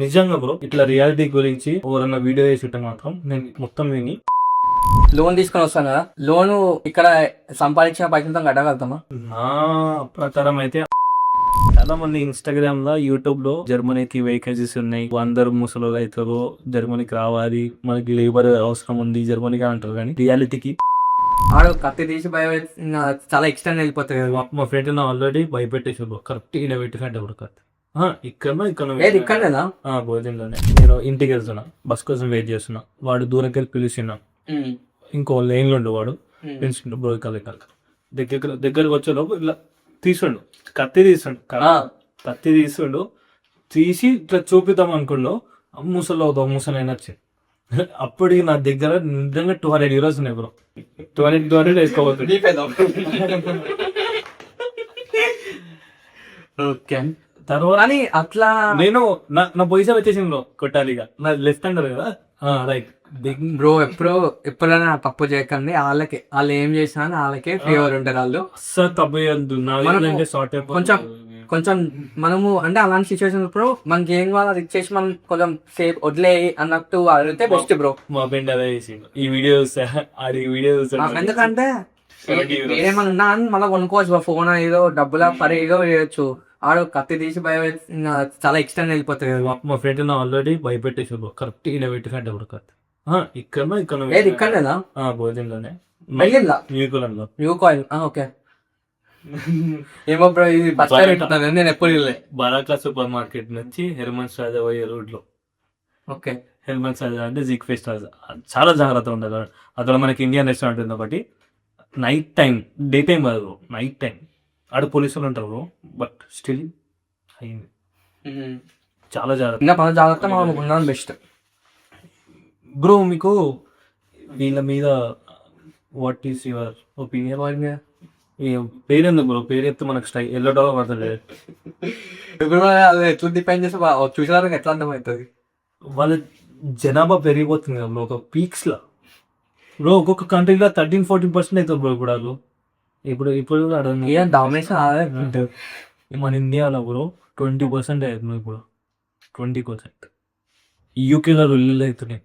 నిజంగా బ్రో, ఇట్లా రియాలిటీ గురించి ఎవరన్నా వీడియో చేసి ఉంటే మాత్రం నేను మొత్తం విని లోన్ తీసుకొని వస్తాను కదా, లోను ఇక్కడ సంపాదించిన పైసలతో కట్టగలుగుతామా? నా ప్రకారం అయితే చాలా మంది ఇన్స్టాగ్రామ్ లో, యూట్యూబ్ లో జర్మనీకి వేకెన్సీస్ ఉన్నాయి, అందరూ ముసలు అవుతారు, జర్మనీకి రావాలి, మనకి లేబర్ అవసరం ఉంది జర్మనీకి అంటారు. కానీ రియాలిటీకి ఆడు కత్తి తీసి చాలా ఎక్స్టెండ్ వెళ్ళిపోతాయి కదా. మా ఫ్రెండ్ నా ఆల్రెడీ భయపెట్టేసి కరెక్ట్ ఈయన పెట్టినట్టు ఇప్పుడు కత్తి ఇక్కడ ఇక్కడేనా? భోజనంలోనే నేను ఇంటికి వెళ్తున్నా, బస్ కోసం వెయిట్ చేస్తున్నా, వాడు దూరంకి వెళ్ళి పిలిచిన్నా, ఇంకో లైన్ లో ఉండు, వాడు పిలిచిండు బ్రో దగ్గరకు వచ్చే లోపు ఇట్లా తీసిండు, కత్తి తీసిండు, తీసి ఇట్లా చూపిద్దాం అనుకుండు, ముసలు అవుతావు ముసలైన వచ్చి అప్పటికి నా దగ్గర నిజంగా 200 euros ఉన్నాయి బ్రో. 200 వేసుకోవచ్చు. ఓకే, తర్వాత అట్లా నేను నా పొజిషన్ వచ్చేసింది బ్రో, కొట్టాలిగా నా లెఫ్ట్ అంటారు కదా, రైట్ బ్రో. ఎప్పుడైనా తప్పు చేయకండి, వాళ్ళు ఏం చేసినా వాళ్ళకే ఫేవర్ ఉంటారు. వాళ్ళు అస్సలు తప్పు కొంచెం మనము అంటే అలాంటి సిచ్యువేషన్ ఇప్పుడు మనకి ఏం కావాలో అది ఇచ్చేసి మనం కొంచెం సేఫ్ వదిలేయి అన్నట్టు అడిగితే బెస్ట్ బ్రో. మా ఫ్రెండ్ అదే చేసిండు, ఈ వీడియోస్ ఎందుకంటే ఏమన్నా మళ్ళీ కొనుక్కోవచ్చు, ఫోన్ ఏదో డబ్బుల పరి ఏదో వేయచ్చు. ఆడు కత్తి తీసి చాలా ఎక్స్టెండ్ వెళ్ళిపోతాయి కదా. మా ఫ్రెండ్ నా ఆల్రెడీ భయపెట్టేసి కరెక్ట్ ఈయన పెట్టినట్టు ఇప్పుడు కత్తి ఇక్కడేనా? భోజనంలోనే న్యూ కాయిల్. ఓకే, ఏమో బ్రో, ఇది నేను ఎప్పుడు బరాక్లా సూపర్ మార్కెట్ నుంచి హెర్మన్స్ రాజా పోయే రోడ్ లో. ఓకే, హెర్మన్స్ రాజా అంటే జిగ్ ఫెస్ట్ రాజా, చాలా జాగ్రత్త ఉండదు. అక్కడ మనకి ఇండియన్ రెస్టారెంట్ ఉంది ఒకటి, నైట్ టైం, డే టైం కాదు, నైట్ టైం ఆడ పోలీసులు ఉంటారు, బట్ స్టిల్ అయింది. చాలా జాగ్రత్త మనం బెస్ట్ బ్రో. మీకు వీళ్ళ మీద వాట్ ఈస్ యువర్ ఒపీనియన్? వాళ్ళ మీద పేరు బ్రో, పేరు చెప్తే మనకు స్టై ఎల్లో పడుతుంది. అది ఎట్లా డిపెండ్ చేస్తే చూసేదానికి ఎట్లా అర్థమవుతుంది? వాళ్ళ జనాభా పెరిగిపోతుంది కదా బ్రో, ఒక పీక్స్ లా బ్రో. ఒక్కొక్క కంట్రీలో 13-14% అవుతుంది బ్రో ఇప్పుడు వాళ్ళు. ఇప్పుడు డామినేషన్ మన ఇండియాలో బ్రో 20% అవుతుంది ఇప్పుడు, 20%. యూకేలో రిలీజ్ అవుతున్నాయి,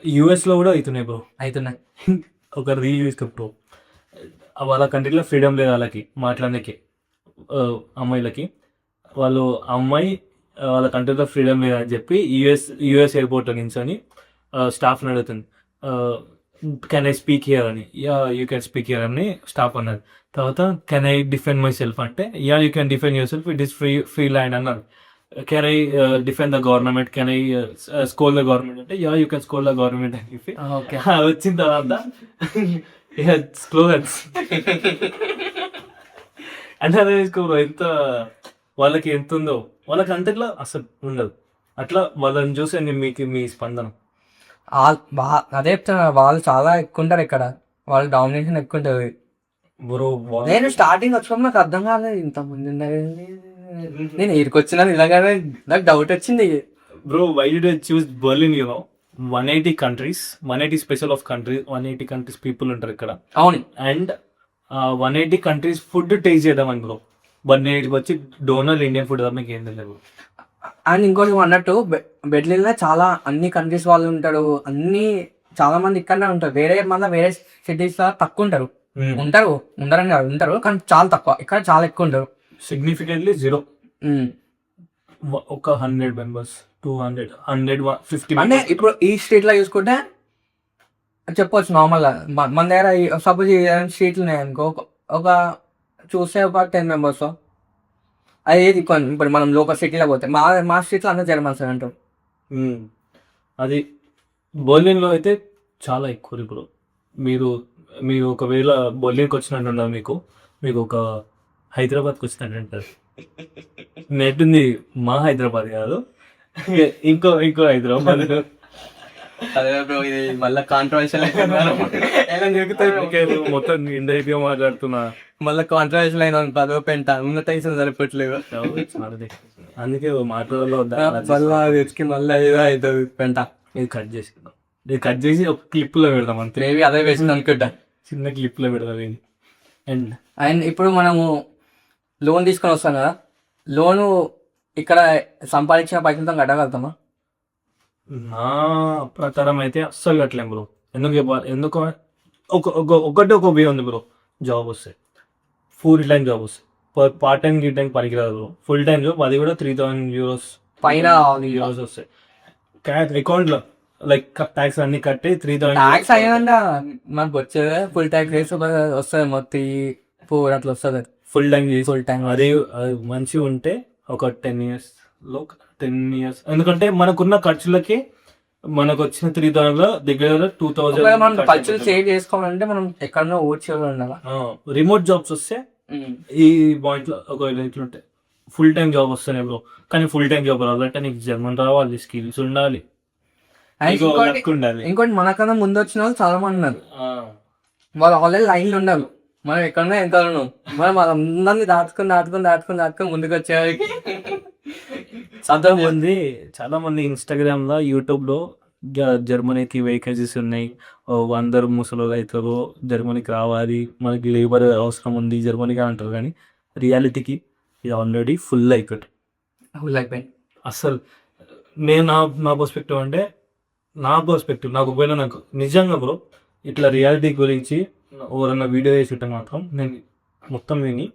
యూఎస్లో కూడా అవుతున్నాయి బ్రో, అవుతున్నాయి. ఒక రీల్ తీసుకో బ్రో, వాళ్ళ కంట్రీలో ఫ్రీడమ్ లేదు వాళ్ళకి మాట్లాడడానికి, అమ్మాయిలకి. వాళ్ళు అమ్మాయి వాళ్ళ కంట్రీలో ఫ్రీడమ్ లేదు అని చెప్పి యుఎస్ ఎయిర్పోర్ట్ నుంచి అని స్టాఫ్ని అడుగుతుంది, కెన్ ఐ స్పీక్ హియర్ అని. యూ కెన్ స్పీక్ హియర్ అని స్టాఫ్ అన్నారు. తర్వాత can I defend myself అంటే, you can defend yourself, it is free land అన్నారు. Can I defend the government, can I scold the government అంటే, you can scold the government అని చెప్పి వచ్చిన తర్వాత క్లోజర్స్ అంటే అదే తీసుకోరు. ఎంత వాళ్ళకి ఎంత ఉందో వాళ్ళకి అంతట్లో అసలు ఉండదు. అట్లా వాళ్ళని చూసి మీకు మీ స్పందన? అదే చెప్తున్నా, వాళ్ళు చాలా ఎక్కువ ఉంటారు ఇక్కడ, వాళ్ళు డామినేషన్ ఎక్కువ ఉంటుంది బ్రో. నేను స్టార్టింగ్ వచ్చినప్పుడు నాకు అర్థం కాలేదు, ఇంతమంది నేను ఇరుకొచ్చినా ఇలాగానే నాకు డౌట్ వచ్చింది bro. Why did I choose Berlin? 180 countries, 180 special of countries, 180 countries people ఉంటారు ఇక్కడ. అవును. అండ్ 180 countries ఫుడ్ టేస్ట్ చేద్దాం అని బ్రో. 180 వచ్చి డోనర్ ఇండియన్ ఫుడ్ మీకు ఏం తెలియదు. అండ్ ఇంకోటి అన్నట్టు బెర్లిన్లో చాలా అన్ని కంట్రీస్ వాళ్ళు ఉంటారు, చాలా మంది ఇక్కడనే ఉంటారు. వేరే సిటీస్ లో తక్కువ ఉంటారు, ఉండరని కాదు, ఉంటారు కానీ చాలా తక్కువ. ఇక్కడ చాలా ఎక్కువ ఉంటారు, సిగ్నిఫికెంట్లీ 0. ఒక 100 members, 200, 150. అంటే ఇప్పుడు ఈ స్ట్రీట్ లో చూసుకుంటే చెప్పొచ్చు నార్మల్ గా మన దగ్గర సపోజ్ స్ట్రీట్లు ఉన్నాయనుకో, ఒక చూస్తే ఒక 10 members. అది ఇప్పుడు మనం లోకల్ సిటీలో పోతే మా స్ట్రీట్లో అందరూ జర్మన్స్ అంటారు. అది బెర్లిన్లో అయితే చాలా ఎక్కువ. ఇప్పుడు మీరు ఒకవేళ బెర్లిన్కి వచ్చినట్టు మీకు ఒక హైదరాబాద్కి వచ్చినట్టు నెట్ ఉంది. మా హైదరాబాద్ కాదు, ఇంకో హైదరాబాద్. అదే బ్రో, ఇది మళ్ళీ కాంట్రవర్షియల్ మొత్తం ఇండైరెక్ట్గా మాట్లాడుతున్నా. మళ్ళీ కాంట్రవర్షియల్ అయిన పదో పెంట ఉన్నత సరిపోట్లేదు, అందుకే మాట్లాడాలి. మళ్ళీ ఏదో అవుతుంది పెంట. ఇది కట్ చేసి ఒక క్లిప్లో పెడదాం అంతే. మేబీ అదే వేసింది అనుకుంటా, చిన్న క్లిప్లో పెడదాం. అండ్ ఇప్పుడు మనము లోన్ తీసుకొని వస్తాం కదా, లోను ఇక్కడ సంపాదించిన పైసలతో కట్టగలుగుతామా? నా ప్రకారం అయితే అస్సలు కట్టలేం బ్రో. ఎందుకు ఒకటి ఒక వే ఉంది బ్రో. జాబ్ వస్తాయి, ఫుల్ టైం జాబ్ వస్తాయి. పార్ట్ టైం టైం పనికిరాదు బ్రో. ఫుల్ టైం జాబ్, అది కూడా 3000 euros పైన euros వస్తాయి అకౌంట్లో. లైక్ ట్యాక్స్ అన్ని కట్టి 3000 ట్యాక్స్ అయ్యాక మనకు వచ్చేది ఫుల్ ట్యాక్స్ వేసి వస్తుంది మొత్తం 4 అట్లా వస్తుంది ఫుల్ టైం చేసి. Full time. అది మంచిగా ఉంటే ఒక 10 years లో 10 years, ఎందుకంటే మనకున్న ఖర్చులకి మనకు వచ్చిన 3000 లో దగ్గర మనం 2000 ఖర్చులు సేవ్ చేసుకోవాలంటే మనం ఎక్కడన్నా ఊడ్చేవాళ్ళు ఉండాలి. రిమోట్ జాబ్స్ వస్తే ఈ పాయింట్ లో ఒకవేళ ఇట్లుంటాయి. ఫుల్ టైం జాబ్ వస్తానే బ్రో, కానీ ఫుల్ టైం జాబ్ రావాలంటే నీకు జర్మన్ రావాలి, స్కిల్స్ ఉండాలి, నీకు luck ఉండాలి. ఇంకోటి మనకన్నా ముందు వచ్చిన వాళ్ళు చాలా మంది ఉన్నారు. వాళ్ళు ఆల్రెడీ లైన్లు ఉన్నారు. మనం ఎక్కడన్నా ఎంత ఉన్నాం, మనం వాళ్ళందరినీ దాటుకుని ముందుకు వచ్చేవారికి చాలా మంది ఇన్స్టాగ్రామ్ లో, యూట్యూబ్ లో జర్మనీకి వేకెన్సీస్ ఉన్నాయి, అందరు ముసలు అవుతారు, జర్మనీకి రావాలి, మనకి లేబర్ అవసరం ఉంది జర్మనీకి అంటారు. కానీ రియాలిటీకి ఇది ఆల్రెడీ ఫుల్ అయిపోయింది. అయిపోయింది అసలు నేను నా పర్స్పెక్టివ్ అంటే, నాకు ఒకవేళ నాకు నిజంగా బ్రో ఇట్లా రియాలిటీ గురించి ఎవరన్నా వీడియో చేసి ఉంటే మాత్రం నేను మొత్తం విని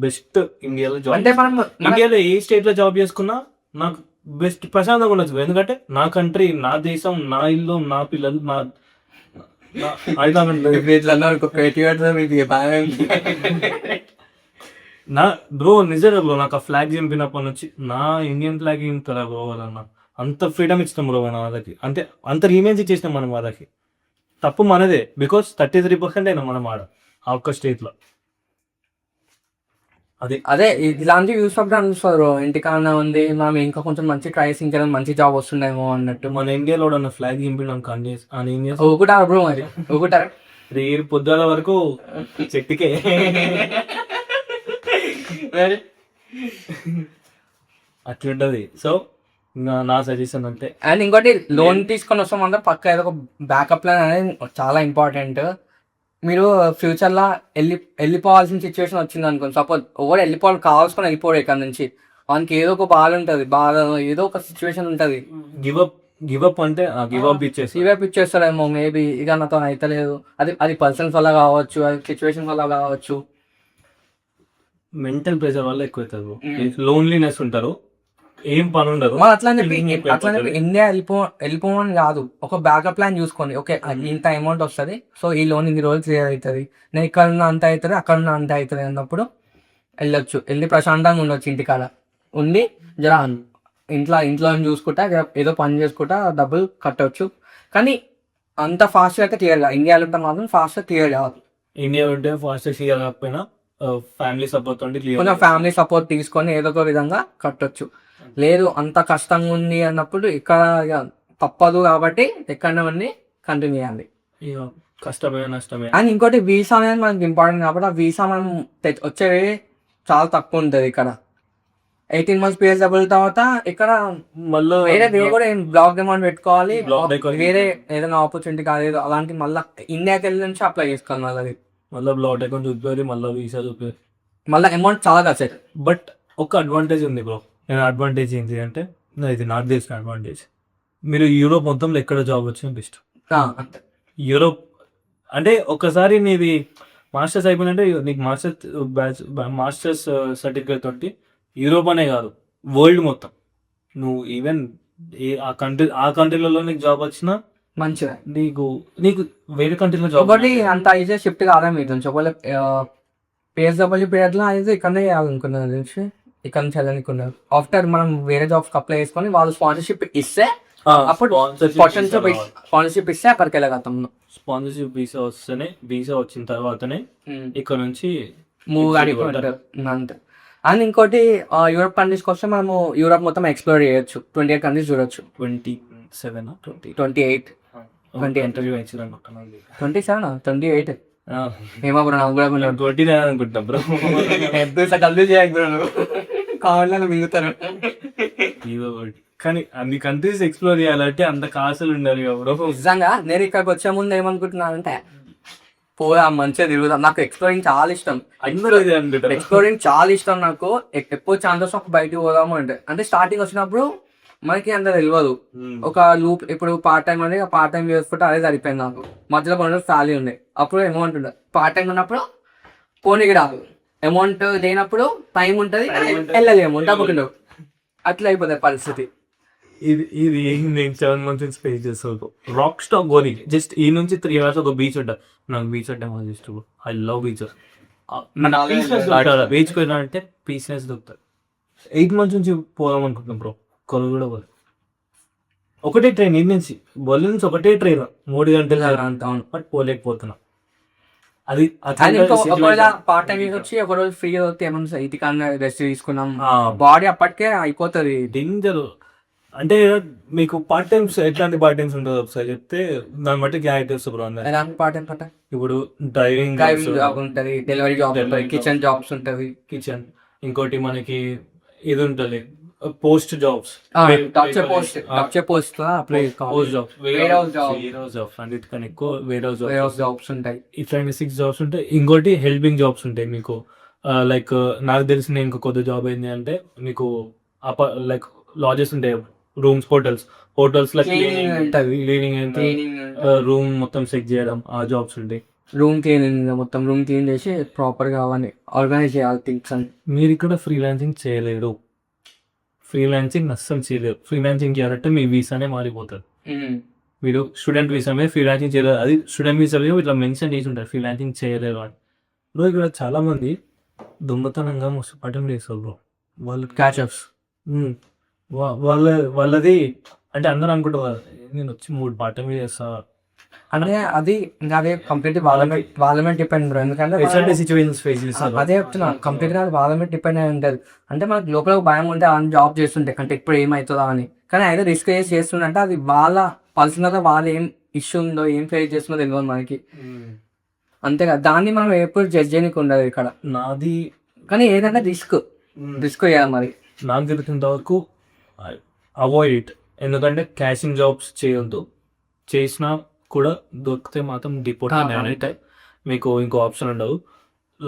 బెస్ట్ ఇండియాలో జాబ్, అంటే మనం ఇండియాలో ఏ స్టేట్ లో జాబ్ చేసుకున్నా నాకు బెస్ట్ ప్రశాంతంగా ఉండొచ్చు. ఎందుకంటే నా కంట్రీ, నా దేశం, నా ఇల్లు, నా పిల్లలు, నా బ్రో నిజంగా బ్రో నాకు ఆ ఫ్లాగ్ చింపినప్పటి నుంచి నా ఇండియన్ ఫ్లాగ్ చింపుతారా బ్రో వాళ్ళన్న. అంత ఫ్రీడమ్ ఇచ్చినాం బ్రో మన వాళ్ళకి, అంత రీమేజ్ ఇచ్చేసినాం మనం వాళ్ళకి. తప్పు మనదే, బికాస్ 33% అయినా మనం ఆడ ఆ ఒక్క స్టేట్ లో. అదే ఇలాంటి యూస్ అప్పుడు అనిపిస్తారు, ఇంటికాడ ఉంది మనం ఇంకా కొంచెం మంచి ట్రైస్, ఇంకా మంచి జాబ్ వస్తుండేమో అన్నట్టు. మన ఇండియాలో ఉన్న ఫ్లాగ్ చింపినాం కానీ ఊకుంటారు బ్రో, మరి ఊకుంటారు 3 పొద్దుల వరకు చెట్టుకే. అట్లుంటది. సో నా సజెషన్ అంతే. అండ్ ఇంకోటి లోన్ తీసుకొని వస్తామంటే పక్క ఏదో ఒక బ్యాకప్ ప్లాన్ అనేది చాలా ఇంపార్టెంట్. మీరు ఫ్యూచర్లో వెళ్ళిపోవాల్సిన సిచ్యువేషన్ వచ్చింది అనుకోండి, సపోజ్ ఎవరు కావాల్సుకొని వెళ్ళిపోవడం ఇక్కడ నుంచి, వానికి ఏదో ఒక బాధ ఉంటుంది, ఏదో ఒక సిచ్యువేషన్ ఉంటుంది. గివప్ అంటే గివప్ ఇచ్చేస్తారేమో మేబీ, ఇక నాతో అయితలేదు, అది పర్సన్స్ వల్ల కావచ్చు, అది సిచ్యువేషన్ వల్ల కావచ్చు, మెంటల్ ప్రెషర్ వల్ల ఎక్కువ అవుతుంది, లోన్లీనెస్ ఉంటారు, ఏం పని ఉండదు. అట్లా ఇండియా వెళ్ళిపోమని కాదు, ఒక బ్యాకప్ ప్లాన్ చూసుకోండి. ఓకే ఇంత అమౌంట్ వస్తుంది, సో ఈ లోన్ ఇన్ని రోజులు క్లియర్ అవుతుంది, నేను ఇక్కడ ఉన్న అంత అవుతుంది, అక్కడ ఉన్న అంత అవుతుంది అన్నప్పుడు వెళ్ళి ప్రశాంతంగా ఉండొచ్చు. ఇంటికాడ ఉండి జరా ఇంట్లో చూసుకుంటా ఏదో పని చేసుకుంటా డబ్బులు కట్టవచ్చు. కానీ అంత ఫాస్ట్గా అయితే క్లియర్ కాదు. ఇండియాలో ఉంటే మాత్రం ఫాస్ట్గా క్లియర్ కాదు. ఇండియా ఉంటే ఫాస్ట్గా క్లియర్ కాకపోయినా ఫ్యామిలీ సపోర్ట్ ఉండి కొంచెం ఫ్యామిలీ సపోర్ట్ తీసుకొని ఏదో ఒక విధంగా కట్టొచ్చు. లేదు అంత కష్టంగా ఉంది అన్నప్పుడు ఇక్కడ తప్పదు కాబట్టి ఎక్కడవన్నీ కంటిన్యూ చేయాలి, కష్టమే నష్టమే. అండ్ ఇంకోటి వీసా అనేది మనకి ఇంపార్టెంట్ కాబట్టి ఆ వీసా మనం వచ్చేవి చాలా తక్కువ ఉంటుంది. ఇక్కడ 18 months PSW తర్వాత ఇక్కడ మళ్ళీ వేరే కూడా బ్లాక్ అమౌంట్ పెట్టుకోవాలి, వేరే ఏదైనా ఆపర్చునిటీ కాలేదు అలాంటి మళ్ళీ ఇండియాకి వెళ్ళి నుంచి అప్లై చేసుకోవాలి. మళ్ళీ బ్లాక్ అకౌంట్ చూపారు, మళ్ళీ వీసా చూపారు, మళ్ళీ అమౌంట్ చాలా ఖర్చు. బట్ ఒక అడ్వాంటేజ్ ఉంది బ్రో. అడ్వాంటేజ్ ఏంటి అంటే, ఇది నాకు తెలిసిన అడ్వాంటేజ్, మీరు యూరోప్ మొత్తంలో ఎక్కడ జాబ్ వచ్చినా బెస్ట్. యూరోప్ అంటే ఒకసారి నీది మాస్టర్స్ అయిపోయిందంటే నీకు మాస్టర్స్ సర్టిఫికేట్ తోటి యూరోప్ అనే కాదు వరల్డ్ మొత్తం నువ్వు ఈవెన్ ఆ కంట్రీలలో నీకు జాబ్ వచ్చినా మంచిగా, నీకు వేరే కంట్రీలో జాబ్ ఒకటి అంత ఈజీగా షిఫ్ట్ కాదా మీరు ఒకవేళ PSW పీరియడ్ లో అయితే ఇక్కడనే చేయాలనుకున్నారు తెలిసి, ఇక్కడ నుంచి వెళ్ళాలనుకున్నారు. ఆఫ్టర్ మనం వేరే జాబ్స్ అప్లై చేసుకొని వాళ్ళు స్పాన్సర్షిప్ ఇస్తే అప్పుడు స్పాన్సర్షిప్ ఇస్తే అక్కడికి వెళ్ళగలుగుతాం. స్పాన్సర్షిప్ వీసా వచ్చిన తర్వాతనే ఇక్కడ నుంచి మూవ్ అడిగిపోతారు అంతే. అండ్ ఇంకోటి యూరోప్ కంట్రీస్కి వస్తే మనము యూరోప్ మొత్తం ఎక్స్ప్లోర్ చేయొచ్చు. 28 కంట్రీస్ చూడొచ్చు. 27 28 ఇంటర్వ్యూ 28 ఏమో బ్రో, నాకు కూడా 29 అనుకుంటా బ్రో. కలిసి చేయకు కావాలని మిగుతారు. కానీ అన్ని కంట్రీస్ ఎక్స్ప్లోర్ చేయాలంటే అంత కాసులు ఉండాలి బ్రో. నిజంగా నేను ఇక్కడికి వచ్చే ముందు ఏమనుకుంటున్నానంటే పోయి మంచిగా తిరుగుతాం. నాకు ఎక్స్ప్లోరింగ్ చాలా ఇష్టం. అందరూ ఇదే అంటారు. ఎక్స్ప్లోరింగ్ చాలా ఇష్టం నాకు. ఎప్పుడు ఛాన్సెస్ ఒక బయటకు పోదాము అంటే స్టార్టింగ్ వచ్చినప్పుడు మనకి అంత తెలియదు. ఒక లూప్ ఇప్పుడు పార్ట్ టైం అనేది పార్ట్ టైం చేసుకుంటే అదే సరిపోయింది నాకు. మధ్యలో కొన్ని ఖాళీ ఉన్నాయి. అప్పుడు అమౌంట్ ఉండదు. పార్ట్ టైం ఉన్నప్పుడు పోనీకి రాదు. అమౌంట్ లేనప్పుడు టైం ఉంటుంది, వెళ్ళలేము, డబ్బుకుండవు. అట్లా అయిపోతుంది పరిస్థితి. ఇది నేను 7 months నుంచి స్పేస్ చేస్తాను. రాక్ స్టాక్ గోని జస్ట్ ఈ నుంచి 3 hours ఒక బీచ్ ఉంటుంది. నాకు బీచ్ అంటే మాకు ఇష్టం. I love beach. బీచ్ పోయినా అంటే పీస్నెస్ దొరుకుతుంది. 8 months నుంచి పోదాం అనుకుంటున్నాం బ్రో. కొలు కూడా పోదు. ఒకటే ట్రైన్ ఇది నుంచి బొల్లి నుంచి ఒకటే ట్రైన్ 3 గంటలు బట్ పోలేకపోతున్నా. అది పార్ట్ టైం వచ్చి ఒక రోజు ఫ్రీ అవుతే ఏమన్నా ఇది కన్నా రెస్ట్ తీసుకున్నాం, బాడీ అప్పటికే అయిపోతుంది డేంజర్. అంటే మీకు పార్ట్ టైమ్స్ ఎట్లాంటి పార్ట్ టైమ్స్ ఉంటుందో ఒకసారి చెప్తే దాన్ని బట్టి క్యారెక్టర్స్ బ్రో. పార్ట్ టైం ఇప్పుడు డ్రైవింగ్ జాబ్ ఉంటుంది, డెలివరీ జాబ్ ఉంటుంది, కిచెన్ జాబ్స్ ఉంటుంది. కిచెన్ ఇంకోటి మనకి ఇది ఉంటుంది పోస్ట్ జాబ్స్, పోస్ట్ జాబ్స్ అన్నిటికన్నా ఎక్కువ వేరే జాబ్స్ ఉంటాయి. ఇట్లాంటి 6 jobs ఉంటాయి. ఇంకోటి హెల్పింగ్ జాబ్స్ ఉంటాయి మీకు. లైక్ నాకు తెలిసిన ఇంకో కొత్త జాబ్ ఏంటి అంటే మీకు లైక్ లాడ్జెస్ ఉంటాయి, రూమ్స్, హోటల్స్ లో క్లీనింగ్, రూమ్ మొత్తం చెక్ చేయడం, ఆ జాబ్స్ ఉంటాయి. రూమ్ క్లీనింగ్ మొత్తం రూమ్ క్లీన్ చేసి ప్రాపర్ గా అవన్నీ ఆర్గనైజ్ చేయాలి థింగ్స్ అని. మీరు ఇక్కడ ఫ్రీలాన్సింగ్ చేయలేరు. ఫ్రీలాన్సింగ్ అస్సలు చేయలేరు. ఫ్రీలాన్సింగ్ చేయాలంటే మీ వీసానే మారిపోతుంది. మీరు స్టూడెంట్ వీసా మీద ఫ్రీలాన్సింగ్ చేయలేరు. అది స్టూడెంట్ వీసా మీద ఇట్లా మెన్షన్ చేసి ఉంటారు ఫ్రీలాన్సింగ్ చేయలేరు అని. బ్రో ఇక్కడ చాలా మంది దొంగతనంగా మస్తు పట్టం చేస్తారు బ్రో. వాళ్ళు క్యాచప్స్ వాళ్ళది అంటే అందరూ అనుకుంటారు నేను వచ్చి 3 పార్ట్ టైం చేస్తా అంటే అది ఇంకా అదే కంప్లీట్ వాళ్ళ మీద డిపెండ్ బ్రో. ఎందుకంటే సిచ్యువేషన్స్ ఫేస్ చేస్తారు. అదే చెప్తున్నా, కంప్లీట్ గా వాళ్ళ మీద డిపెండ్ అయి ఉంటుంది. అంటే మనకు లోపల భయం ఉంటే ఆ జాబ్ చేస్తుంటే అంటే ఇప్పుడు ఏమవుతుందా అని. కానీ అయితే రిస్క్ చేస్తుందంటే అది వాళ్ళ పర్సనల్గా వాళ్ళు ఏం ఇష్యూ ఉందో ఏం ఫేస్ చేస్తుందో తెలియదు మనకి. అంతేగా దాన్ని మనం ఎప్పుడు జడ్జ్ చేయడానికి ఉండదు ఇక్కడ. నాది కానీ ఏదైనా రిస్క్ చేయాలి మరి. నాకు తెలిసినంత వరకు అవాయిడ్ ఇట్. ఎందుకంటే క్యాషింగ్ జాబ్స్ చేయొద్దు. చేసినా కూడా దొరికితే మాత్రం డిపోర్ట్ అయితే మీకు ఇంకో ఆప్షన్ ఉండదు.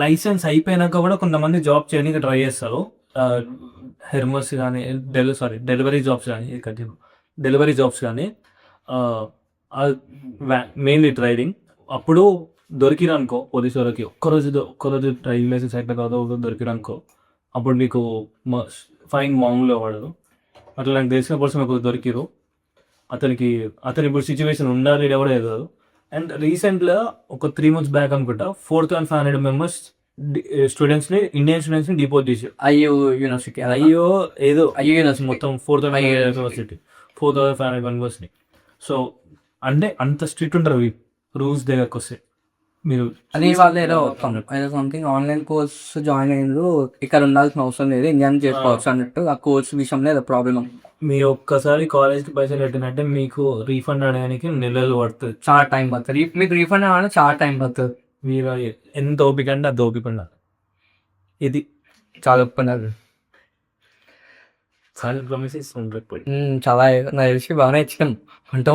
లైసెన్స్ అయిపోయినాక కూడా కొంతమంది జాబ్ చేయడానికి ట్రై చేస్తారు. హెర్మస్ కానీ డెలివరీ జాబ్స్ కానీ మెయిన్లీ డ్రైవింగ్. అప్పుడు దొరికిరనుకో పోలీసు వాళ్ళకి ఒక్కరోజు డ్రైవింగ్ లైసెన్స్ అయితే కాదో దొరికిరనుకో అప్పుడు మీకు ఫైన్ మామూలుగా పడదు. అట్లా నాకు తెలిసిన పర్సన్ ఒక దొరికిరు. అతని ఇప్పుడు సిచ్యువేషన్ ఉండాలి ఎవడో కాదు. అండ్ రీసెంట్గా ఒక 3 months బ్యాక్ అనుకుంటా 4,500 members స్టూడెంట్స్ని, ఇండియన్ స్టూడెంట్స్ని డిపోర్ట్ చేశారు. అయ్యో యూనివర్సిటీ మొత్తం 4,500 members. సో అంటే అంత స్ట్రిక్ట్ ఉంటారు రూల్స్ దగ్గరకు వస్తే. మీరు అది వాళ్ళు ఏదో సంథింగ్ ఆన్లైన్ కోర్స్ జాయిన్ అయ్యారు, ఇక్కడ ఉండాల్సిన అవసరం లేదు, ఇండియన్ చేసుకోవచ్చు అన్నట్టు ఆ కోర్స్ విషయంలో ఏదో ప్రాబ్లం. మీరు ఒక్కసారి కాలేజ్కి పైసలు కట్టినట్టే మీకు రీఫండ్ అడగడానికి నెలలు పడుతుంది, చాలా టైం పడుతుంది. మీకు రీఫండ్ అవ్వాలని చాలా టైం పడుతుంది. మీరు ఎంత ఓపిక అంటే అంత ఓపిక ఉండాలి. ఇది చాలా ఒప్పుకున్నారు. చాలా ప్రామిసెస్ ఉండకపోయి చాలా నాకు తెలిసి బాగానే ఇచ్చినాం అంటే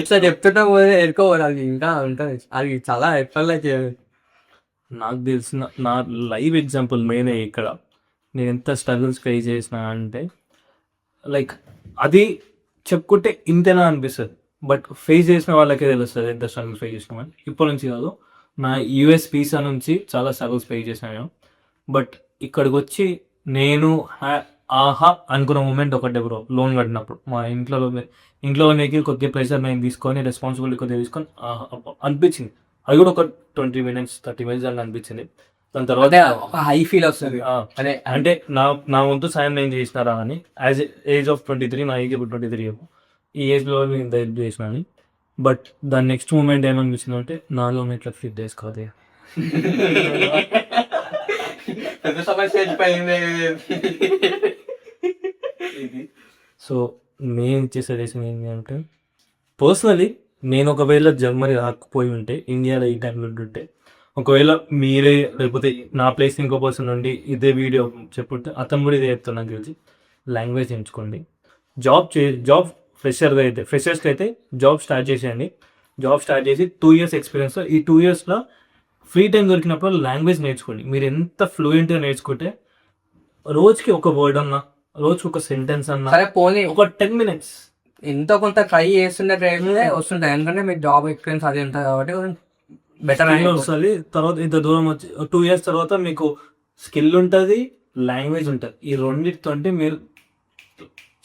ఇట్లా చెప్తుంటా పోతే ఎరుకోవాలి. అది ఇంకా ఉంటుంది, అది చాలా ఎట్లా చేయాలి. నాకు తెలిసిన నా లైవ్ ఎగ్జాంపుల్ మెయిన్ ఇక్కడ నేను ఎంత స్ట్రగుల్స్ ఫేస్ చేసిన అంటే లైక్ అది చెప్పుకుంటే ఇంతేనా అనిపిస్తుంది. బట్ ఫేస్ చేసిన వాళ్ళకే తెలుస్తుంది ఎంత స్ట్రగుల్స్ ఫేస్ చేసినామని. ఇప్పటి నుంచి కాదు, నా యూఎస్ వీసా నుంచి చాలా స్ట్రగుల్స్ ఫేస్ చేసినాను. బట్ ఇక్కడికి వచ్చి నేను ఆహా అనుకున్న మూమెంట్ ఒకటే బ్రో, లోన్ కట్టినప్పుడు మా ఇంట్లో కొద్దిగా ప్రెషర్ నేను తీసుకొని రెస్పాన్సిబిలిటీ కొద్దిగా తీసుకొని అనిపించింది. అది కూడా ఒక 20 minutes 30 minutes అని అనిపించింది. దాని తర్వాత హై ఫీల్ వస్తుంది. అదే అంటే నా వంతు సాయం నేను చేసినారా అని. యాజ్ ఏజ్ ఆఫ్ 23, నా ఏజ్ ఇప్పుడు 23, ఈ ఏజ్లో నేను హెల్ప్ చేసిన అని. బట్ దాని నెక్స్ట్ మూమెంట్ ఏమనిపించింది అంటే నాలో ఇట్లా ఫిట్ చేసుకోవాలి. సో నేను ఇచ్చే సజెషన్ ఏంటి అంటే పర్సనలీ నేను ఒకవేళ జర్మనీ రాకపోయి ఉంటే, ఇండియాలో ఈ టైంలో ఉంటుంటే, ఒకవేళ మీరే లేకపోతే నా ప్లేస్ ఇంకో పర్సన్ నుండి ఇదే వీడియో చెప్పుంటే అతను కూడా ఇదే చెప్తాను. నాకు తెలిసి లాంగ్వేజ్ ఎంచుకోండి. జాబ్ ఫ్రెషర్స్కి అయితే జాబ్ స్టార్ట్ చేసేయండి. జాబ్ స్టార్ట్ చేసి 2 years ఎక్స్పీరియన్స్. ఈ 2 yearsలో ఫ్రీ టైం దొరికినప్పుడు లాంగ్వేజ్ నేర్చుకోండి. మీరు ఎంత ఫ్లూయెంట్గా నేర్చుకుంటే రోజుకి ఒక వర్డ్ అన్నా, రోజుకి ఒక సెంటెన్స్ అన్నా, సరే పోనీ ఒక 10 minutes ఎంతో కొంత ట్రై చేస్తుంటే వస్తుంటాయి, ఎందుకంటే మీకు జాబ్ ఎక్స్పీరియన్స్ అది ఉంటుంది కాబట్టి బెటర్ వస్తుంది. తర్వాత ఇంత దూరం వచ్చి 2 years తర్వాత మీకు స్కిల్ ఉంటుంది, లాంగ్వేజ్ ఉంటుంది. ఈ రెండింటితో మీరు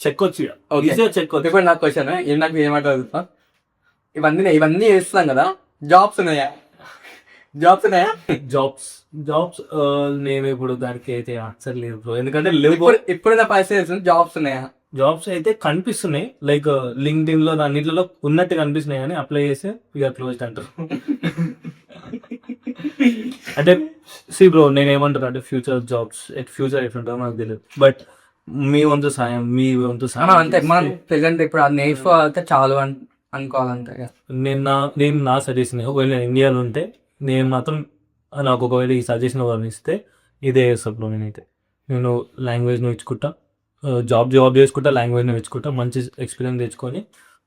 చెక్కొచ్చు, ఈజీగా చెక్కొచ్చు. ఇప్పుడు నాకు క్వశ్చన్ నాకు ఏమంటారు, ఇవన్నీ చేస్తున్నాం కదా, జాబ్స్ ఉన్నాయా? జాబ్స్ నేను ఇప్పుడు దానికి అయితే ఆన్సర్ లేదు బ్రో, ఎందుకంటే లేవు. ఇప్పుడు పరిస్థితి జాబ్స్ ఉన్నాయా? జాబ్స్ అయితే కనిపిస్తున్నాయి, లైక్ లింక్డ్ఇన్ లో అన్నింటిలో ఉన్నట్టు కనిపిస్తున్నాయి, కానీ అప్లై చేస్తే యూఆర్ క్లోజ్డ్ అంటారు. అంటే సి బ్రో, నేను ఏమంటారు అంటే ఫ్యూచర్ ఎట్లుంటుందో నాకు తెలియదు, బట్ మీ వంతు సాయం అంతే. మనం ప్రెసెంట్ ఇప్పుడు అది నేర్చుకోవాలంటే చాలు అనుకోవాలంటే నేను నా సజెషన్, ఒకవేళ నేను ఇండియాలో ఉంటే నేను మాత్రం నాకు ఒకవేళ ఈ సజెషన్ ఎవరు ఇస్తే ఇదే చేస్తాను. నేను లాంగ్వేజ్ నేర్చుకుంటా, జాబ్ చేసుకుంటా, లాంగ్వేజ్ నేర్చుకుంటా, మంచి ఎక్స్పీరియన్స్ తెచ్చుకొని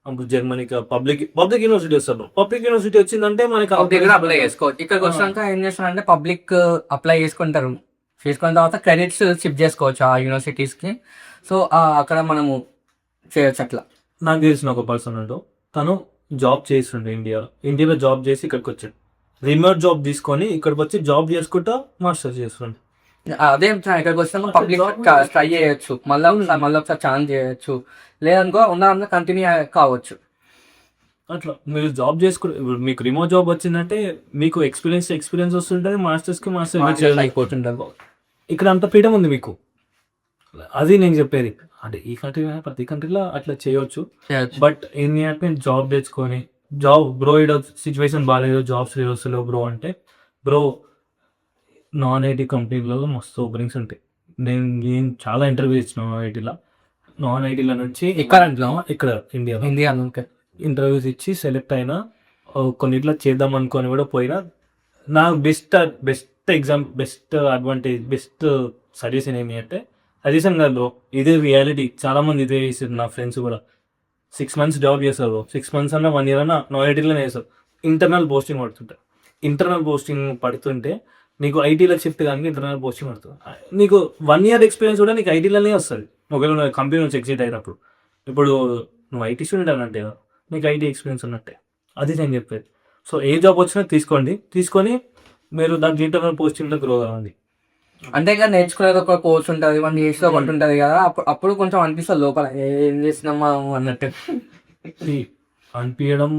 అప్పుడు జర్మనీకి పబ్లిక్ యూనివర్సిటీ వస్తారు. పబ్లిక్ యూనివర్సిటీ వచ్చిందంటే మనకి అప్లై చేసుకోవచ్చు. ఇక్కడికి వచ్చినాక ఏం చేస్తారంటే పబ్లిక్ అప్లై చేసుకున్న తర్వాత క్రెడిట్స్ షిఫ్ట్ చేసుకోవచ్చు ఆ యూనివర్సిటీస్కి. సో అక్కడ మనము చేయొచ్చు. అట్లా నాకు తెలిసిన ఒక పర్సన్ అంటూ, తను జాబ్ చేస్తుండే ఇండియాలో జాబ్ చేసి ఇక్కడికి వచ్చాడు. రిమోట్ జాబ్ తీసుకొని ఇక్కడికి వచ్చి జాబ్ చేసుకుంటా మాస్టర్స్ చేస్తుండే. అదే ఇక్కడికి వచ్చినాక పబ్లిక్ ట్రై చేయొచ్చు, మళ్ళీ ఒకసారి ఛాన్స్ చేయొచ్చు, లేదనుకో ఉన్న కంటిన్యూ కావచ్చు. అట్లా మీరు జాబ్ చేసుకుంటే, ఇప్పుడు మీకు రిమోట్ జాబ్ వచ్చిందంటే మీకు ఎక్స్పీరియన్స్ వస్తుంటుంది, మాస్టర్స్ అయిపోతుంటుంది. ఇక్కడ అంత ఫ్రీడమ్ ఉంది మీకు. అది నేను చెప్పేది. అంటే ఈ కంట్రీ ప్రతి కంట్రీలో అట్లా చేయొచ్చు, బట్ ఏంటి అంటే జాబ్ తెచ్చుకొని బ్రో ఇక్కడ సిచ్యువేషన్ బాగాలేదు, జాబ్స్ వస్తలేవు బ్రో అంటే, బ్రో నాన్ ఐటీ కంపెనీలలో మస్తు ఓపెనింగ్స్ ఉంటాయి. నేను చాలా ఇంటర్వ్యూ ఇచ్చిన నాన్ ఐటీల నుంచి ఇక్కడ ఇండియా ఇంటర్వ్యూస్ ఇచ్చి సెలెక్ట్ అయినా, కొన్నిట్లో చేద్దాం అనుకొని కూడా పోయినా, నాకు బెస్ట్ అడ్వాంటేజ్, బెస్ట్ సజెషన్ ఏమి అంటే, సజెషన్ కాదు బ్రో, ఇదే రియాలిటీ. చాలా మంది ఇదే చేస్తారు, నా ఫ్రెండ్స్ కూడా 6 months జాబ్ చేస్తారు. 6 months అన్నా 1 year అన్నా నాన్ ఐటీలోనే చేస్తారు. ఇంటర్నల్ పోస్టింగ్ పడుతుంటే నీకు ఐటీలో షిఫ్ట్ కానీ ఇంటర్నల్ పోస్టింగ్ పడుతుంది. నీకు 1 year ఎక్స్పీరియన్స్ కూడా నీకు ఐటీలోనే వస్తుంది, ఒకవేళ నువ్వు కంపెనీ నుంచి ఎగ్జిట్ అయినప్పుడు. ఇప్పుడు నువ్వు ఐటీ స్టూడెంట్ అన్నట్టే కదా, నీకు ఐటీ ఎక్స్పీరియన్స్ ఉన్నట్టే. అది నేను చెప్పేది. సో ఏ జాబ్ వచ్చినా తీసుకొని మీరు దానికి ఇంటర్నల్ పోస్టింగ్లో గ్రో కావాలి. అంటే ఇక నేర్చుకునేది ఒక కోర్స్ ఉంటుంది, 1 years ఒకటి ఉంటుంది కదా, అప్పుడు కొంచెం అనిపిస్తుంది లోపల ఏం చేసినామా అన్నట్టు. అనిపించకపోవడం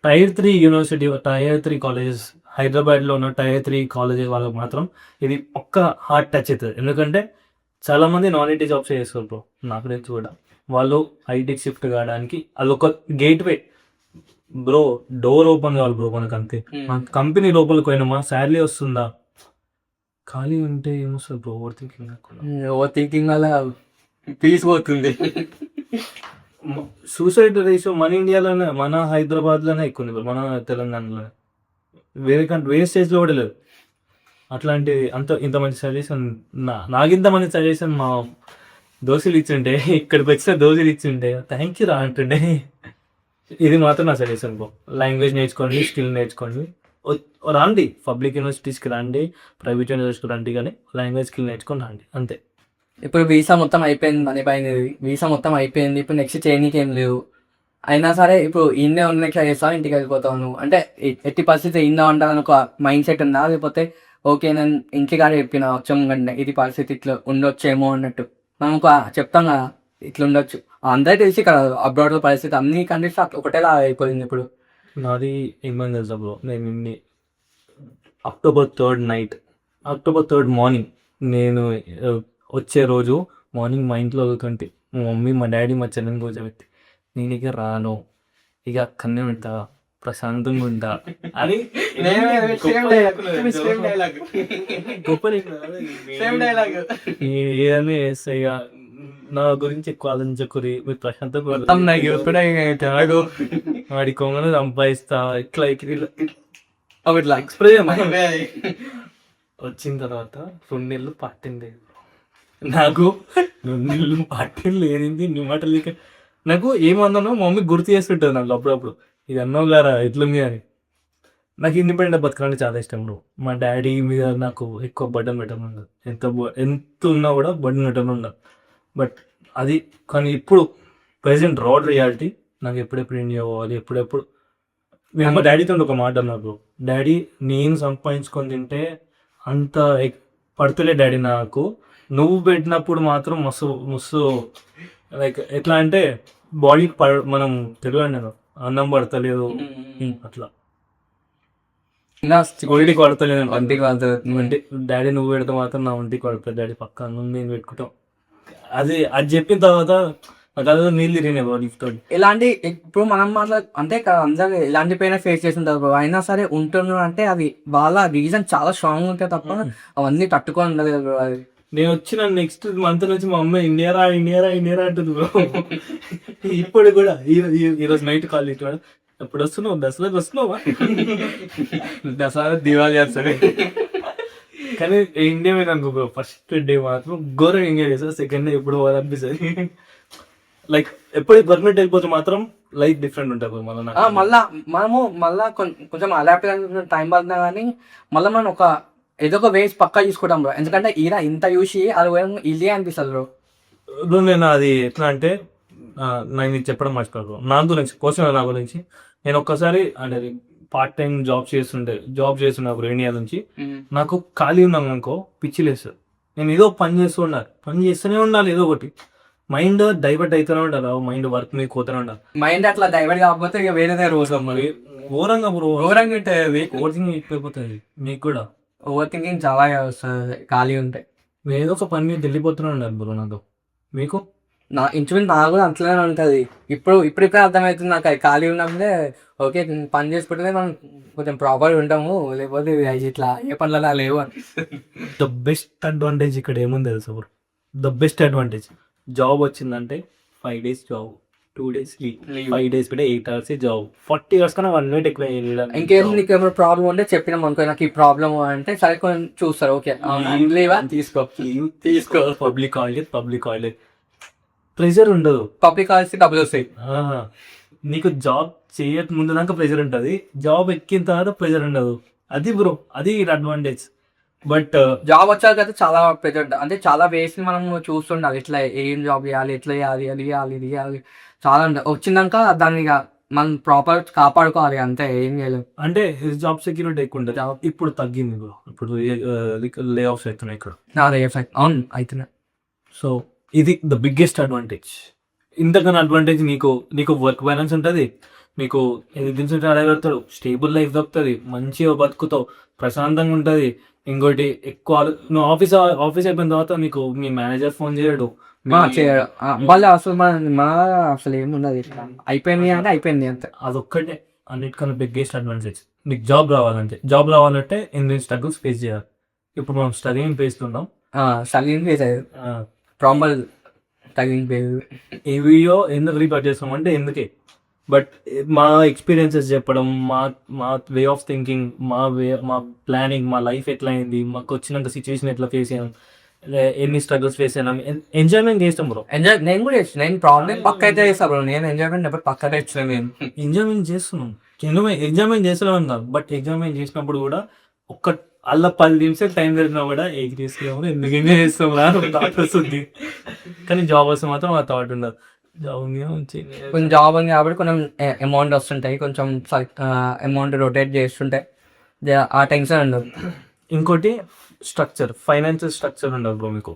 Tier 3 యూనివర్సిటీ, Tier 3 కాలేజెస్, హైదరాబాద్లో ఉన్న Tier 3 కాలేజెస్ వాళ్ళకి మాత్రం ఇది ఒక్క హార్ట్ టచ్ అవుతుంది. ఎందుకంటే చాలామంది నాన్ ఐటీ జాబ్స్ చేస్తారు బ్రో, నాకు తెలిసి కూడా. వాళ్ళు ఐటీకి షిఫ్ట్ కావడానికి అదొక గేట్వే బ్రో, డోర్ ఓపెన్ కావాలి బ్రో మనకు, అంతే. కంపెనీ లోపలికి పోయినామా, శాలరీ వస్తుందా, ఖాళీ ఉంటే ఏమొస్తుంది బ్రో, ఓవర్ థింకింగ్ వల్ల పీస్ పోతుంది. సూసైడ్ రేషియో మన ఇండియాలోనే, మన హైదరాబాద్లోనే ఎక్కువ ఉంది, మన తెలంగాణలో. వేరే స్టేజ్లో కూడా లేదు. అట్లాంటి ఇంత మంచి సజెషన్ నాకింత మంచి సజెషన్ మా దోస్తులు ఇచ్చిండే, ఇక్కడికి వచ్చిన దోస్తులు ఇచ్చిండే, థ్యాంక్ యూ రా అంటుండే. ఇది మాత్రం నా సజెషన్ బ్రో. లాంగ్వేజ్ నేర్చుకోండి, స్కిల్ నేర్చుకోండి, రండి పబ్లిక్ యూనివర్సిటీస్కి రండి, ప్రైవేట్ యూనివర్సిటీకి రండి, కానీ లాంగ్వేజ్ స్కిల్ నేర్చుకొని రండి, అంతే. ఇప్పుడు వీసా మొత్తం అయిపోయింది, వీసా మొత్తం అయిపోయింది. ఇప్పుడు నెక్స్ట్ చేయనీకి ఏం లేవు. అయినా సరే ఇప్పుడు ఇన్నే ఉన్న చేస్తావు, ఇంటికి వెళ్ళిపోతావు. అంటే ఎట్టి పరిస్థితి ఇందా ఉంటాను ఒక మైండ్ సెట్ ఉందా, లేకపోతే ఓకే నేను ఇంటికాడ చెప్పిన వచ్చాం కంటే ఇది పరిస్థితి ఇట్లా ఉండొచ్చేమో అన్నట్టు మనం చెప్తాం కదా, ఇట్లా ఉండొచ్చు. అందరూ తెలిసి ఇక్కడ అబ్రాడ్లో పరిస్థితి అన్ని కంట్రీస్ ఒకటేలా అయిపోయింది ఇప్పుడు. నాది ఏమైంది తెలుసా బ్రో, నేను October 3rd మార్నింగ్, నేను వచ్చే రోజు మార్నింగ్ మా ఇంట్లో ఒకటి మా మమ్మీ, మా డాడీ, మా చెల్లెని కూర్చోబెట్టి, నేను ఇక రాను, ఇక అక్కడనే ఉంటా, ప్రశాంతంగా ఉంటా అని ఏదైనా చేస్తా. ఇక నా గురించి ఎక్కువ ఆలోచించకూరి, మీరు ప్రశాంతంగా వాడి కొంగను సంపాదిస్తా, ఇట్లా ఎక్స్ప్రెస్ వచ్చిన తర్వాత 2 నెలలు పట్టింది నాకు. 2 నెలలు పట్టింది లేనింది నీ మాటలు. నాకు ఏమన్నానో మా మమ్మీ గుర్తు చేసి పెట్టదు నాకు అప్పుడప్పుడు, ఇది అన్నావు గారా ఎట్లుంది అని. నాకు ఇండిపెండెంట్ బతకాలంటే చాలా ఇష్టం బ్రో. మా డాడీ మీద నాకు ఎక్కువ బర్డన్ పెట్టడం ఉండదు, ఎంత ఉన్నా కూడా బర్డన్ పెట్టడం ఉండదు. బట్ అది కానీ ఇప్పుడు ప్రెసెంట్ రాడ్ రియాలిటీ, నాకు ఎప్పుడెప్పుడు ఇండియా పోవాలి, ఎప్పుడెప్పుడు. నేను మా డాడీతో ఒక మాట అన్నా బ్రో, డాడీ నేను సంపాదించుకొని తింటే అంత పడుతులే డాడీ నాకు, నువ్వు పెట్టినప్పుడు మాత్రం మస్తు మస్తు లైక్ ఎట్లా అంటే బాడీ మనం తెలియదు నేను అన్నం పడతలేదు అట్లా ఇలా ఒంటికి పడతలేదు ఒంటికి పడుతుంది. అంటే డాడీ నువ్వు పెడితే మాత్రం నా ఒంటికి పడుతుంది డాడీ, పక్క నువ్వు నేను పెట్టుకుంటాం. అది చెప్పిన తర్వాత నాకు అదే నీళ్ళు తిరిగినాయి బాడీతో. ఇలాంటి ఇప్పుడు మనం అంటే అందరూ ఇలాంటి పైన ఫేస్ చేస్తుంటారు bro. అయినా సరే ఉంటున్నారు అంటే అది వాళ్ళ రీజన్ చాలా స్ట్రాంగ్ ఉంటే తప్ప అవన్నీ తట్టుకొని ఉండదు కదా bro. అది నేను వచ్చిన నెక్స్ట్ మంత్ నుంచి మా అమ్మ ఇండియారా ఇండియారా ఇండియారా అంటుంది బ్రో. ఇప్పుడు కూడా ఈరోజు నైట్ కాల్ ఇట్లా, ఎప్పుడు వస్తున్నావు, దసరాకి వస్తున్నావా? దసరా దివాళీ చేస్తాను. కానీ ఇండియా మీద అనుకో బ్రో, ఫస్ట్ డే మాత్రం ఘోరంగా ఎంజాయ్ చేస్తారు, సెకండ్ డే ఎప్పుడు అనిపిస్తుంది. లైక్ ఎప్పుడు పర్మనెంట్ వెళ్ళిపోతే మాత్రం లైఫ్ డిఫరెంట్ ఉంటుంది మళ్ళా మనము మళ్ళా కొంచెం అడాప్ట్ టైం పడుతున్నా కానీ మళ్ళీ మనం ఏదో ఒక వేస్ పక్కా చూసుకుంటాం బ్రో. ఎందుకంటే ఈయన ఇంత చూసి అది ఈజీ అనిపిస్తుంది బ్రో. బ్రో నేను అది ఎట్లా అంటే నేను ఇది చెప్పడం మర్చిపోయాను నా గురించి కోసం, నా గురించి నేను ఒక్కసారి అంటే పార్ట్ టైం జాబ్ చేస్తున్నా బ్రో ఇండియా నుంచి. నాకు ఖాళీ ఉన్నాను అనుకో పిచ్చి లేస్తుంది, నేను ఏదో పని చేస్తూనే ఉండాలి, ఏదో ఒకటి మైండ్ డైవర్ట్ అవుతూనే ఉండాలి, మైండ్ వర్క్ మీద పోతూనే ఉండాలి. మైండ్ అట్లా డైవర్ట్ కాకపోతే ఇక వేరేదే రోజు మరి ఘోరంగా బ్రో, ఘోరంగా ఉంటుంది. ఓవర్ థింకింగ్ ఎక్కువైపోతుంది మీకు కూడా. ఓవర్ థింకింగ్ చాలా వస్తుంది ఖాళీ ఉంటాయి. ఏదో ఒక పని మీద వెళ్ళిపోతూనే ఉండాలి బ్రో నాతో. మీకు ఇంచుమించు నాకు కూడా అంతలోనే ఉంటుంది. ఇప్పుడిప్పుడే అర్థమవుతుంది నాకు. అది ఖాళీ ఉన్నప్పుడే ఓకే పని చేసుకుంటే మనం కొంచెం ప్రాపర్గా ఉంటాము, లేకపోతే ఇట్లా ఏ పనులలో లేవు అని. ద బెస్ట్ అడ్వాంటేజ్ ఇక్కడ ఏముంది తెలుసా bro? The best advantage, job వచ్చిందంటే 5 days job, 2 days leave, 5 days పెట్టి 8 hours జాబ్, 40 hours కన్నా 1 minute ఎక్కువ. ఇంకేం నీకు ఏమైనా ప్రాబ్లం ఉంటే చెప్పినాం అనుకో, నాకు ఈ ప్రాబ్లం అంటే సరే కొంచెం చూస్తారు, ఓకే లీవా తీసుకో. పబ్లిక్ హాలిడే ప్రెషర్ ఉండదు, పబ్లిక్ హాలిడేస్ డబ్బులు వస్తాయి. నీకు జాబ్ చేయక ముందు దాకా ప్రెషర్ ఉంటుంది, జాబ్ ఎక్కిన తర్వాత ప్రెషర్ ఉండదు. అది బ్రో, అది అడ్వాంటేజ్. బట్ జాబ్ వచ్చాక అయితే చాలా ప్రెజర్, అంటే చాలా వేస్ మనం చూస్తుండాలి, ఇట్లా ఏం జాబ్ చేయాలి, ఎట్లా చేయాలి, అది చేయాలి, ఇది చేయాలి, చాలా వచ్చినాక దాన్ని ఇక మనం ప్రాపర్ కాపాడుకోవాలి, అంతే, ఏం చేయలేము. అంటే జాబ్ సెక్యూరిటీ ఎక్కువ ఉంటుంది. ఇప్పుడు తగ్గింది బ్రో, ఇప్పుడు లే ఆఫ్స్ అవుతున్నాయి ఇక్కడ. అవును అవుతున్నాయి. సో ఇది ద బిగ్గెస్ట్ అడ్వాంటేజ్. ఇంతకన్నా అడ్వాంటేజ్ నీకు వర్క్ బ్యాలెన్స్ ఉంటుంది, మీకు దించుంటే అడగలుగుతాడు, స్టేబుల్ లైఫ్ దొరుకుతుంది, మంచిగా బతుకుతావు, ప్రశాంతంగా ఉంటుంది. ఇంకోటి ఎక్కువ నువ్వు ఆఫీస్ అయిపోయిన తర్వాత నీకు మీ మేనేజర్ ఫోన్ చేయడు, వాళ్ళు అసలు ఏముండదు, అయిపోయింది అంటే అయిపోయింది అంతే. అదొక్కటే అన్నిటికన్నా బిగ్గెస్ట్ అడ్వాంటేజ్. నీకు జాబ్ రావాలంటే ఎన్ని స్ట్రగుల్స్ ఫేస్ చేయాలి. ఇప్పుడు మనం స్ట్రగ్లింగ్ ఫేస్ ఉన్నాం, struggling face proper struggling face. ఈ వీడియో ఎందుకు రికార్డ్ చేస్తాం అంటే ఎందుకే, బట్ మా ఎక్స్పీరియన్సెస్ చెప్పడం, మా వే ఆఫ్ థింకింగ్, మా ప్లానింగ్, మా లైఫ్ ఎట్లా అయింది, మాకు వచ్చినంత సిచ్యువేషన్ ఎట్లా ఫేస్ అయ్యాం, ఎన్ని స్ట్రగుల్స్ ఫేస్ అయినాం, ఎంజాయ్మెంట్ చేస్తాం బ్రో. నేను కూడా చేస్తాను, నేను ప్రాబ్లం పక్క అయితే చేస్తాను బ్రో, నేను ఎంజాయ్మెంట్ ఎప్పుడు పక్కనే ఇచ్చిన. నేను ఎంజాయ్మెంట్ చేస్తున్నాం, ఎంజాయ్మెంట్ చేస్తున్నాం అన్నారు. బట్ ఎంజాయ్మెంట్ చేసినప్పుడు కూడా అలా 10 నిమిషాలు టైం జరిగినా కూడా ఎగ్ తీసుకున్నాము, ఎందుకు ఎంజాయ్ చేస్తాం రా థాట్ వస్తుంది. కానీ జాబ్ వస్తే మాత్రం ఆ థాట్ ఉండదు. కొంచెం జాబ్ ఉంది కాబట్టి కొంచెం అమౌంట్ వస్తుంటాయి, కొంచెం అమౌంట్ రొటేట్ చేస్తుంటాయి, ఆ టెన్షన్ ఉండదు. ఇంకోటి స్ట్రక్చర్, ఫైనాన్షియల్ స్ట్రక్చర్ ఉండదు బ్రో మీకు.